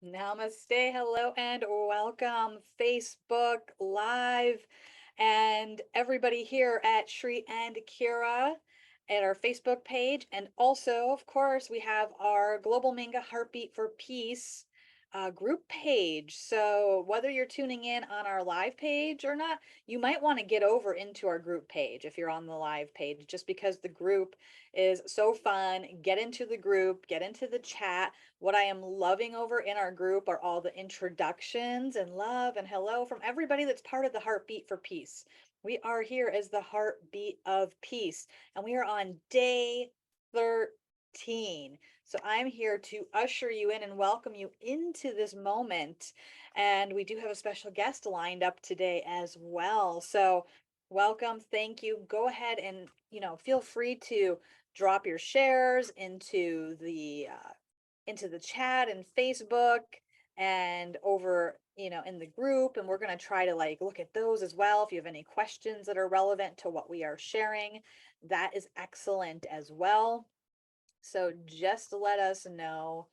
Namaste, hello, and welcome, Facebook Live, and everybody here at Shri and Kira at our Facebook page. And also, of course, we have our Global Minga Heartbeat for Peace group page. So, whether you're tuning in on our live page or not, you might want to get over into our group page if you're on the live page, just because the group is so fun. Get into the group, get into the chat. What I am loving over in our group are all the introductions and love and hello from everybody that's part of the Heartbeat for Peace. We are here as the Heartbeat of Peace, and we are on day 13. So I'm here to usher you in and welcome you into this moment. And we do have a special guest lined up today as well. So welcome, thank you. Go ahead and, feel free to drop your shares into the chat and Facebook and over, in the group. And we're going to try to look at those as well. If you have any questions that are relevant to what we are sharing, that is excellent as well. So just let us know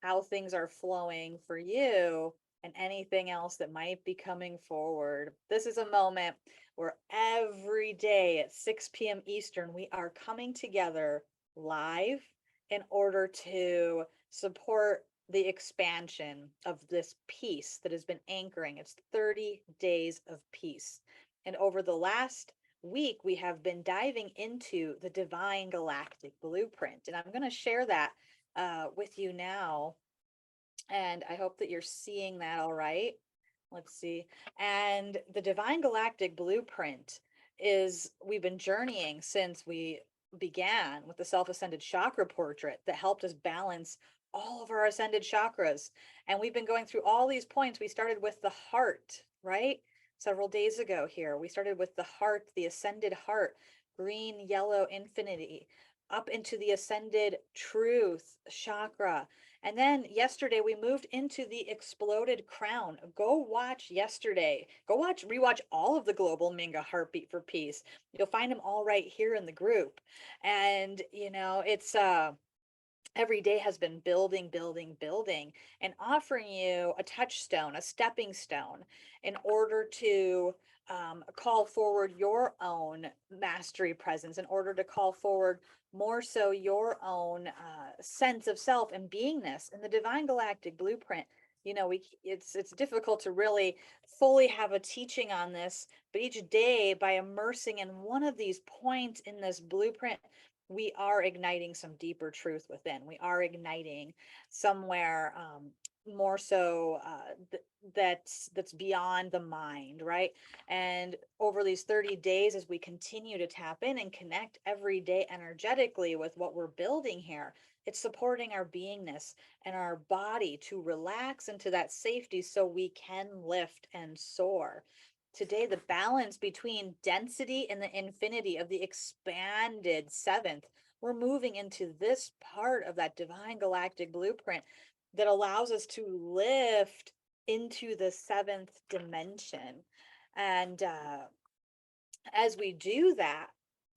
how things are flowing for you and anything else that might be coming forward. This is a moment where every day at 6 p.m. Eastern, we are coming together live in order to support the expansion of this peace that has been anchoring. It's 30 days of peace. And over the last week, we have been diving into the divine galactic blueprint. And I'm going to share that with you now. And I hope that you're seeing that all right. Let's see. And the divine galactic blueprint is we've been journeying since we began with the self-ascended chakra portrait that helped us balance all of our ascended chakras. And we've been going through all these points. We started with the heart, right? Several days ago here. We started with the heart, the ascended heart, green, yellow, infinity, up into the ascended truth chakra. And then yesterday we moved into the exploded crown. Go watch yesterday. Go rewatch all of the Global Minga Heartbeat for Peace. You'll find them all right here in the group. And it's every day has been building, building, building, and offering you a touchstone, a stepping stone, in order to call forward your own mastery presence, in order to call forward more so your own sense of self and beingness in the divine galactic blueprint. It's difficult to really fully have a teaching on this, but each day, by immersing in one of these points in this blueprint, we are igniting some deeper truth within. We are igniting somewhere more so that's beyond the mind, right? And over these 30 days, as we continue to tap in and connect every day energetically with what we're building here, it's supporting our beingness and our body to relax into that safety so we can lift and soar. Today, the balance between density and the infinity of the expanded seventh, we're moving into this part of that divine galactic blueprint that allows us to lift into the seventh dimension. And as we do that,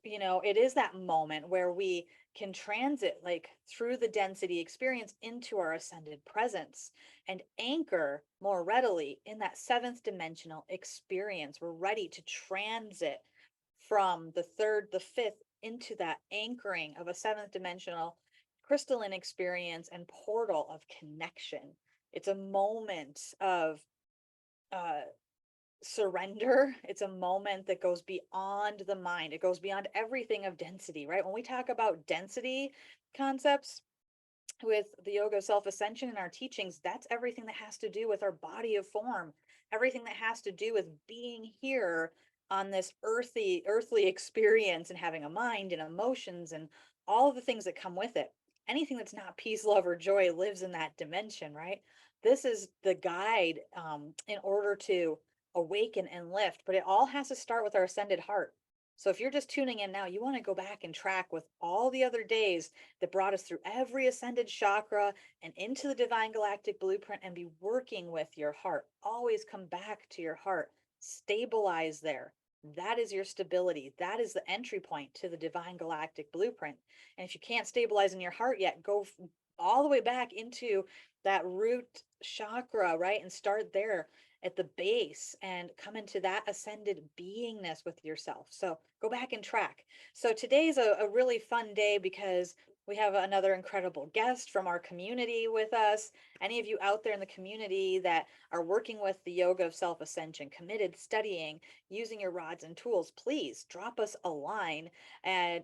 it is that moment where we can transit through the density experience into our ascended presence and anchor more readily in that seventh dimensional experience. We're ready to transit from the third, the fifth into that anchoring of a seventh dimensional crystalline experience and portal of connection. It's a moment of uh, surrender. It's a moment that goes beyond the mind. It goes beyond everything of density, right? When we talk about density concepts with the Yoga of Self-Ascension in our teachings, that's everything that has to do with our body of form, everything that has to do with being here on this earthly experience and having a mind and emotions and all of the things that come with it. Anything that's not peace, love, or joy lives in that dimension, right? This is the guide in order to awaken and lift, but it all has to start with our ascended heart. So if you're just tuning in now, you want to go back and track with all the other days that brought us through every ascended chakra and into the divine galactic blueprint and be working with your heart. Always come back to your heart, stabilize there. That is your stability. That is the entry point to the divine galactic blueprint. And if you can't stabilize in your heart yet, go all the way back into that root chakra, right? And start there at the base and come into that ascended beingness with yourself. So go back and track. So today's a really fun day because we have another incredible guest from our community with us. Any of you out there in the community that are working with the Yoga of Self-Ascension, committed, studying, using your rods and tools, please drop us a line and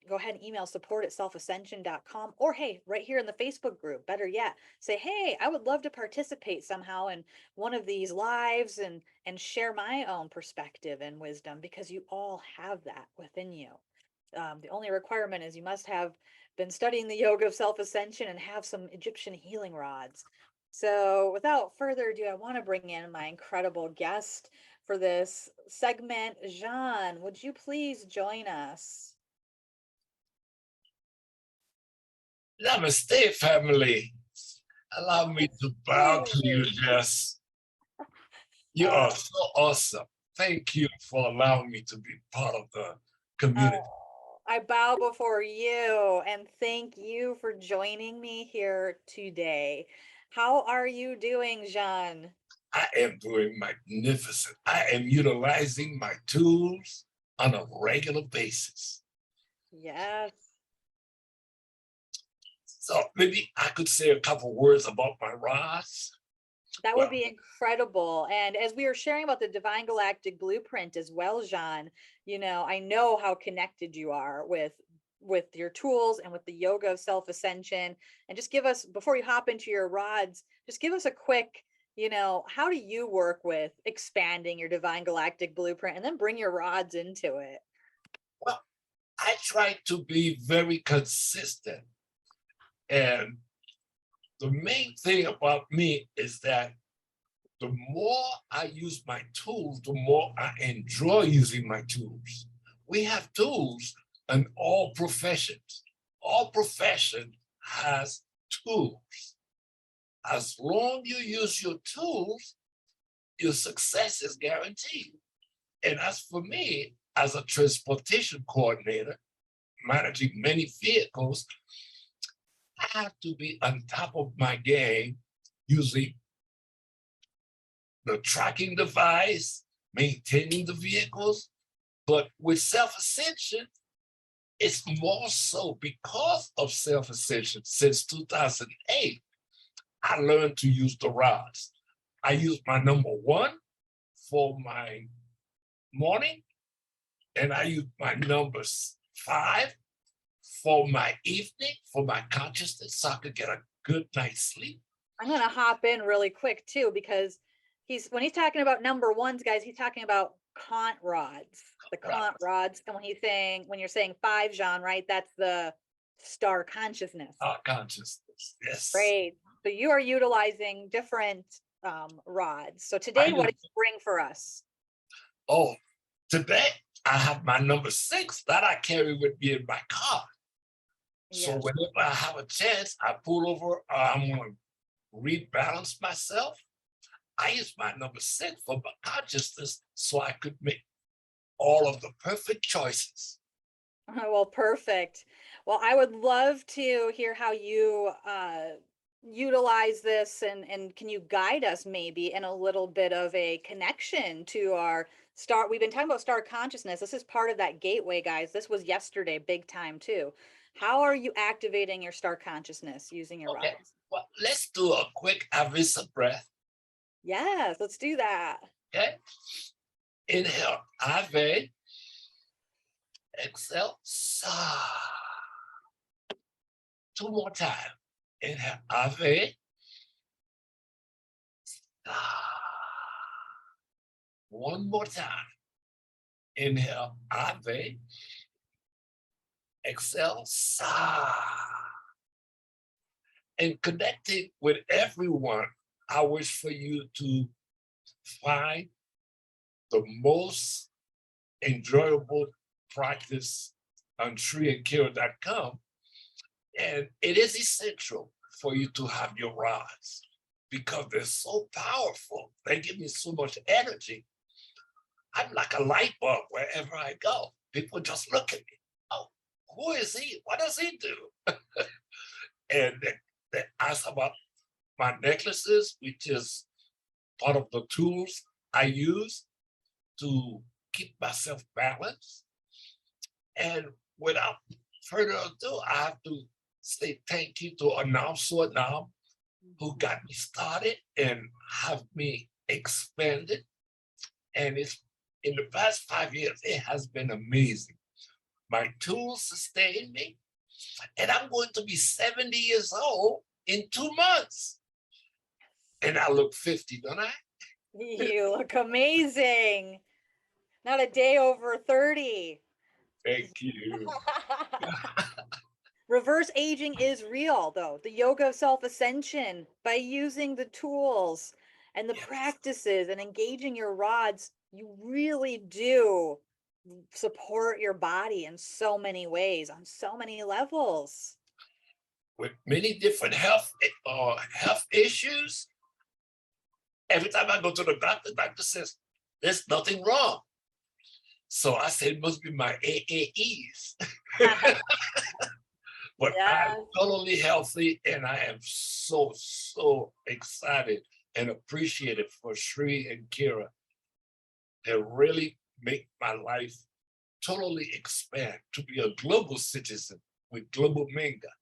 go ahead and email support@selfascension.com, or hey, right here in the Facebook group, better yet, say, hey, I would love to participate somehow in one of these lives and share my own perspective and wisdom, because you all have that within you. The only requirement is you must have been studying the Yoga of Self-Ascension and have some Egyptian healing rods. So without further ado, I want to bring in my incredible guest for this segment. Jean, would you please join us? Namaste, family. Allow me to bow to you, Jess. You are so awesome. Thank you for allowing me to be part of the community. I bow before you and thank you for joining me here today. How are you doing, Jean? I am doing magnificent. I am utilizing my tools on a regular basis. Yes. So maybe I could say a couple words about my rods. That would be incredible. And as we were sharing about the Divine Galactic Blueprint as well, Jean, I know how connected you are with your tools and with the Yoga of Self-Ascension. And just give us, before you hop into your rods, just give us a quick, how do you work with expanding your Divine Galactic Blueprint and then bring your rods into it? Well, I try to be very consistent. And the main thing about me is that the more I use my tools, the more I enjoy using my tools. We have tools in all professions. All profession has tools. As long as you use your tools, your success is guaranteed. And as for me, as a transportation coordinator, managing many vehicles, I have to be on top of my game using the tracking device, maintaining the vehicles. But with self-ascension, it's more so because of self-ascension. Since 2008, I learned to use the rods. I use my number 1 for my morning, and I use my numbers 5 for my evening, for my consciousness, so I could get a good night's sleep. I'm going to hop in really quick too, because when he's talking about number ones, guys, he's talking about Kant rods, the Kant rods. And when you're saying 5, Jean, right, that's the star consciousness. Consciousness, yes. Great. So you are utilizing different rods. So today, what did you bring for us? Oh, today I have my number 6 that I carry with me in my car. Yes. So whenever I have a chance, I pull over, I'm going to rebalance myself. I use my number 6 for my consciousness so I could make all of the perfect choices. Well, perfect. Well, I would love to hear how you utilize this, and can you guide us maybe in a little bit of a connection to our star? We've been talking about star consciousness. This is part of that gateway, guys. This was yesterday, big time too. How are you activating your star consciousness using your rods? Well, let's do a quick Avisa breath. Yes, let's do that. Okay. Inhale, Ave. Exhale, Sa. 2 more times. Inhale, Ave. Sa. 1 more time. Inhale, Ave. Exhale, Sa. And connecting with everyone, I wish for you to find the most enjoyable practice on treeandcare.com. And it is essential for you to have your rods because they're so powerful. They give me so much energy. I'm like a light bulb wherever I go. People just look at me. Oh, who is he? What does he do? And they ask about my necklaces, which is part of the tools I use to keep myself balanced. And without further ado, I have to say thank you to Anam Suanam, who got me started and have me expanded. And it's in the past 5 years, it has been amazing. My tools sustain me, and I'm going to be 70 years old in 2 months. And I look 50, don't I? You look amazing. Not a day over 30. Thank you. Reverse aging is real, though. The yoga of self-ascension, by using the tools and the Yes. practices and engaging your rods, you really do support your body in so many ways, on so many levels. With many different health issues, every time I go to the doctor says, there's nothing wrong. So I said, it must be my AAEs. But I'm Yes. totally healthy, and I am so excited and appreciative for Sri and Kira. They really make my life totally expand to be a global citizen with global Minga.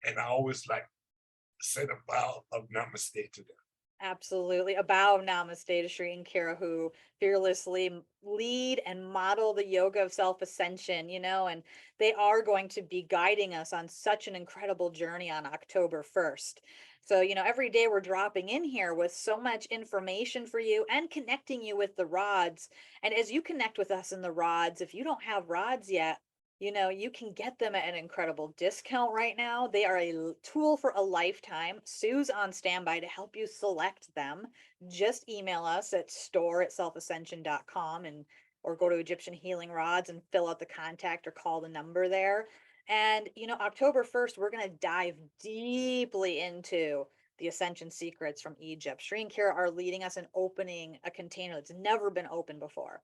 And I always like to say the vow of namaste to them. Absolutely. A bow of namaste to Sri and Kira, who fearlessly lead and model the yoga of self-ascension, and they are going to be guiding us on such an incredible journey on October 1st. So, every day we're dropping in here with so much information for you and connecting you with the rods. And as you connect with us in the rods, if you don't have rods yet, you can get them at an incredible discount right now. They are a tool for a lifetime. Sue's on standby to help you select them. Just email us at store@selfascension.com and or go to Egyptian Healing Rods and fill out the contact or call the number there. And October 1st, we're going to dive deeply into the ascension secrets from Egypt. Sri and Kira are leading us in opening a container that's never been opened before.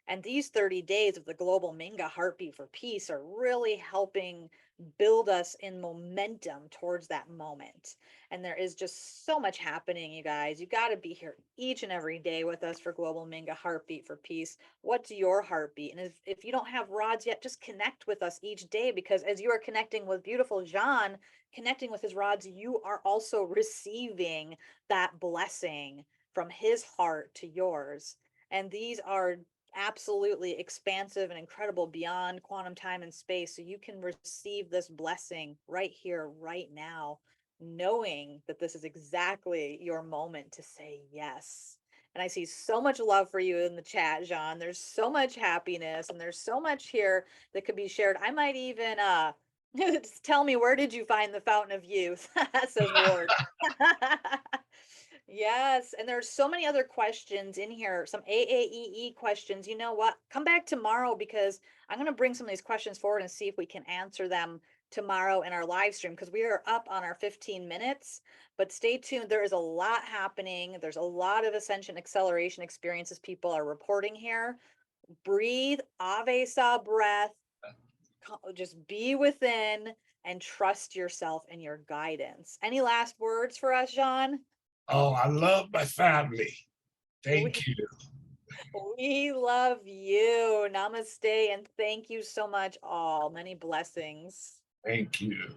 And these 30 days of the global Minga heartbeat for peace are really helping build us in momentum towards that moment. And there is just so much happening, you guys. You got to be here each and every day with us for global Minga heartbeat for peace. What's your heartbeat? And if you don't have rods yet, just connect with us each day, because as you are connecting with beautiful Jean, connecting with his rods, you are also receiving that blessing from his heart to yours. And these are absolutely expansive and incredible beyond quantum time and space. So you can receive this blessing right here, right now, knowing that this is exactly your moment to say yes. And I see so much love for you in the chat, Jean. There's so much happiness and there's so much here that could be shared. I might even just tell me, where did you find the fountain of youth? Says Ward. Yes, and there's so many other questions in here, some AAEE questions. You know what? Come back tomorrow, because I'm going to bring some of these questions forward and see if we can answer them tomorrow in our live stream, because we are up on our 15 minutes. But stay tuned. There is a lot happening. There's a lot of ascension acceleration experiences people are reporting here. Breathe, Ave Sa breath, just be within and trust yourself and your guidance. Any last words for us, Jean? Oh, I love my family. Thank you. We love you. Namaste. And thank you so much, all. Many blessings. Thank you.